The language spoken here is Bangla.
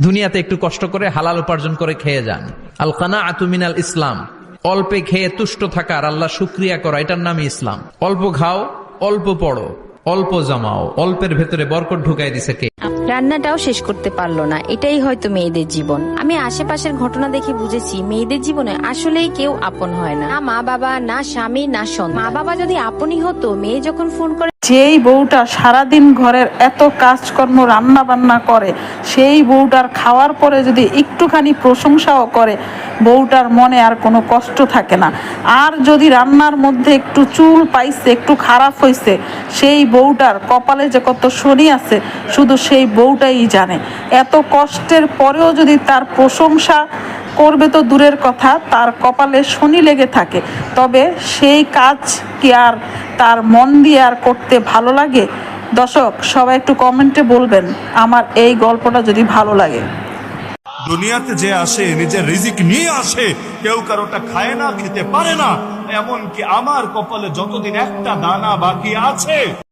দুনিয়াতে একটু কষ্ট করে হালাল উপার্জন করে খেয়ে যান। আল কানাআতু মিনাল ইসলাম, অল্পে খেয়ে তুষ্ট থাকা আর আল্লাহ শুকরিয়া করা, এটার নামই ইসলাম। অল্প খাও, অল্প পড়ো, অল্প জমাও, অল্পের ভেতরে বরকত ঢুকাই দিছে কে? রান্নাটাও শেষ করতে পারলো না, এটাই হয়তো মেয়েদের জীবন। আমি আশেপাশের ঘটনা দেখে বুঝেছি মেয়েদের জীবনে আসলেই কেউ আপন হয় না, না মা বাবা, না স্বামী, না সন্তান। মা বাবা যদি আপনই হতো, মেয়ে যখন ফোন করে যেই বউটা সারাদিন ঘরের এত কাজকর্ম রান্না বান্না করে, সেই বউটার খাওয়ার পরে যদি একটুখানি প্রশংসাও করে, বউটার মনে আর কোনো কষ্ট থাকে না। আর যদি রান্নার মধ্যে একটু চুল পাইছে, একটু খারাপ হয়েছে, সেই বউটার কপালে যে কত শনি আছে শুধু সেই বউটাই জানে। এত কষ্টের পরেও যদি তার প্রশংসা করবে তো দূরের কথা, তার কপালে শনি লেগে থাকে, তবে সেই কাজ কি আর তার মন দিয়ে আর করতে ভালো লাগে? দর্শক সবাই একটু কমেন্টে বলবেন আমার এই গল্পটা যদি ভালো লাগে। দুনিয়াতে যে আসে নিজের রিজিক নিয়ে আসে, কেউ কারোটা খায় না, খেতে পারে না। এমনকি আমার কপালে যতদিন একটা দানা বাকি আছে